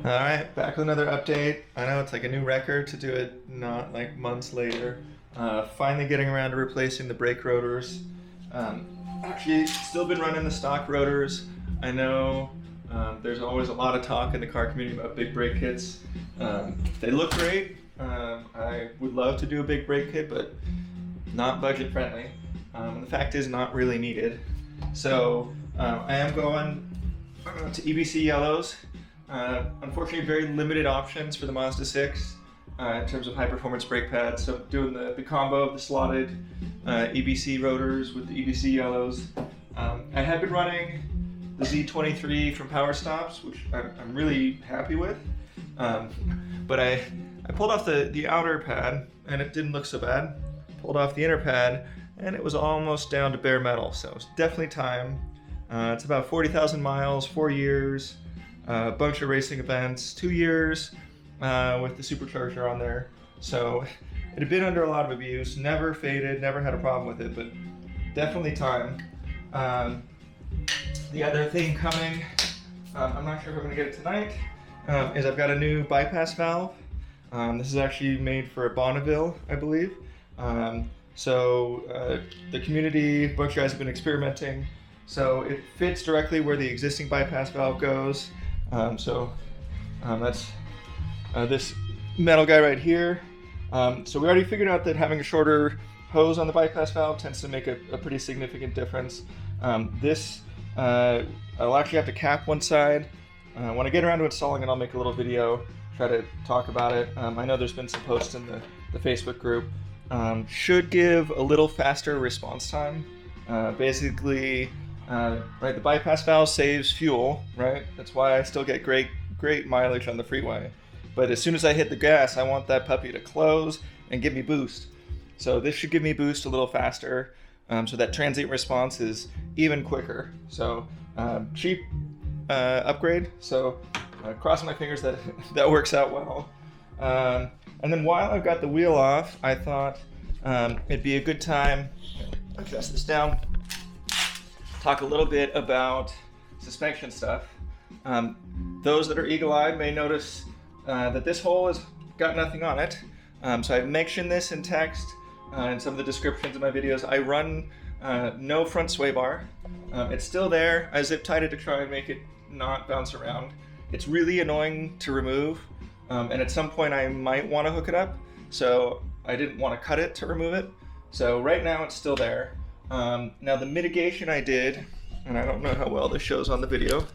All right, back with another update. I know it's like a new record to do it not like months later. Finally getting around to replacing the brake rotors. Actually, still been running the stock rotors. I know there's always a lot of talk in the car community about big brake kits. They look great. I would love to do a big brake kit, but not budget friendly. And the fact is, not really needed. So I am going to EBC Yellows. Unfortunately, very limited options for the Mazda 6 in terms of high performance brake pads. So doing the combo of the slotted EBC rotors with the EBC Yellows. I have been running the Z23 from PowerStop, which I'm really happy with. But I pulled off the outer pad and it didn't look so bad. Pulled off the inner pad and it was almost down to bare metal. So it's definitely time. It's about 40,000 miles, 4 years. A bunch of racing events, 2 years with the supercharger on there. So it had been under a lot of abuse, never faded, never had a problem with it, but definitely time. The other thing coming, I'm not sure if I'm gonna get it tonight, is I've got a new bypass valve. This is actually made for a Bonneville, I believe. The community, a bunch of guys have been experimenting. So it fits directly where the existing bypass valve goes. That's this metal guy right here. So we already figured out that having a shorter hose on the bypass valve tends to make a pretty significant difference. I'll actually have to cap one side. When I get around to installing it, I'll make a little video, try to talk about it. I know there's been some posts in the Facebook group. Should give a little faster response time. Basically, the bypass valve saves fuel, right? That's why I still get great mileage on the freeway. But as soon as I hit the gas, I want that puppy to close and give me boost. So this should give me boost a little faster, so that transient response is even quicker. So cheap upgrade. So crossing my fingers that that works out well. And then while I've got the wheel off, I thought it'd be a good time. Adjust this down. Talk a little bit about suspension stuff. Those that are eagle-eyed may notice that this hole has got nothing on it. So I've mentioned this in text in some of the descriptions of my videos. I run no front sway bar. It's still there. I zip tied it to try and make it not bounce around. It's really annoying to remove, and at some point I might want to hook it up. So I didn't want to cut it to remove it. So right now it's still there. Now the mitigation I did, and I don't know how well this shows on the video,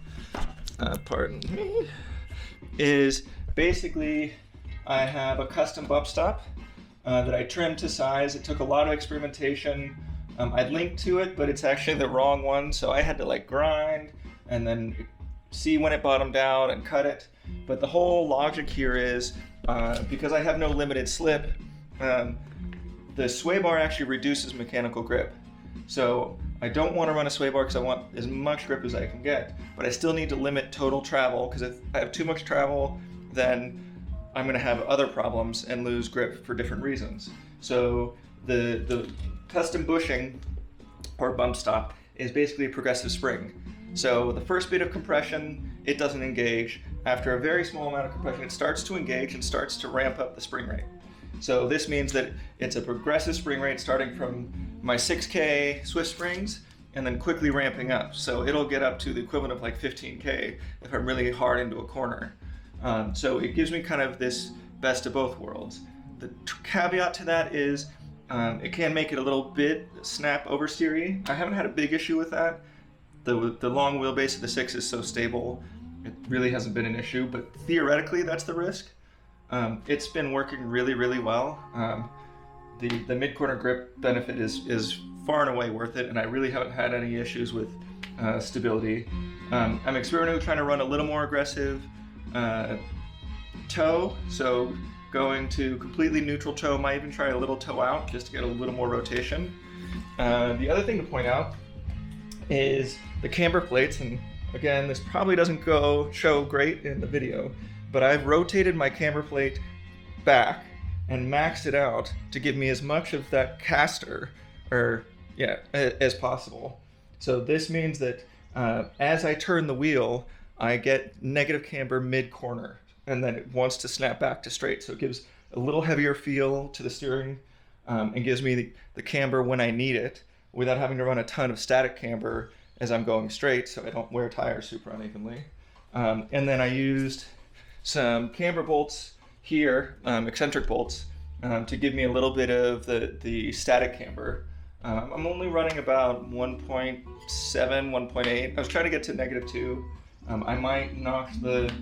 pardon me, is basically I have a custom bump stop that I trimmed to size. It took a lot of experimentation. I'd linked to it, but it's actually the wrong one, so I had to like grind and then see when it bottomed out and cut it. But the whole logic here is because I have no limited slip, the sway bar actually reduces mechanical grip. So I don't want to run a sway bar because I want as much grip as I can get, but I still need to limit total travel, because if I have too much travel, then I'm going to have other problems and lose grip for different reasons. So the custom bushing or bump stop is basically a progressive spring. So the first bit of compression, it doesn't engage. After a very small amount of compression, it starts to engage and starts to ramp up the spring rate. So this means that it's a progressive spring rate starting from my 6K Swift springs and then quickly ramping up. So it'll get up to the equivalent of like 15K if I'm really hard into a corner. So it gives me kind of this best of both worlds. The caveat to that is it can make it a little bit snap oversteery. I haven't had a big issue with that. The long wheelbase of the 6 is so stable, it really hasn't been an issue, but theoretically that's the risk. It's been working really, really well. The mid-corner grip benefit is far and away worth it, and I really haven't had any issues with stability. I'm experimenting with trying to run a little more aggressive toe, so going to completely neutral toe, might even try a little toe out just to get a little more rotation. The other thing to point out is the camber plates, and again, this probably doesn't show great in the video, but I've rotated my camber plate back and maxed it out to give me as much of that caster as possible. So this means that as I turn the wheel, I get negative camber mid-corner, and then it wants to snap back to straight. So it gives a little heavier feel to the steering, and gives me the camber when I need it without having to run a ton of static camber as I'm going straight, so I don't wear tires super unevenly. And then I used some camber bolts here, eccentric bolts, to give me a little bit of the static camber. I'm only running about 1.7, 1.8. I was trying to get to -2. I might knock the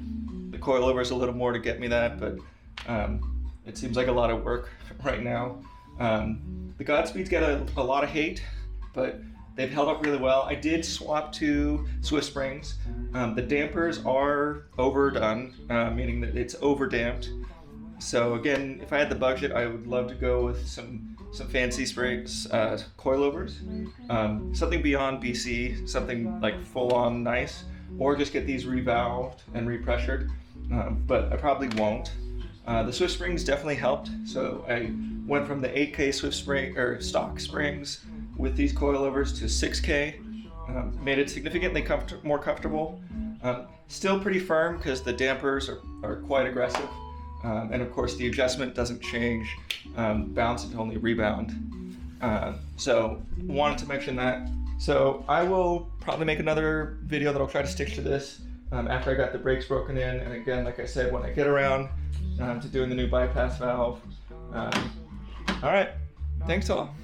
coilovers a little more to get me that, but it seems like a lot of work right now. The Godspeeds get a lot of hate, but they've held up really well. I did swap to Swift springs. The dampers are overdone, meaning that it's over-damped. So again, if I had the budget, I would love to go with some fancy springs, coilovers. Something beyond BC, something like full-on nice, or just get these revalved and repressured, but I probably won't. The Swift springs definitely helped, so I went from the 8K Swift spring or stock springs with these coilovers to 6K. Made it significantly more comfortable. Still pretty firm because the dampers are quite aggressive, and of course the adjustment doesn't change bounce and only rebound. So wanted to mention that. So I will probably make another video that'll try to stick to this after I got the brakes broken in, and again, like I said, when I get around to doing the new bypass valve. All right, thanks all.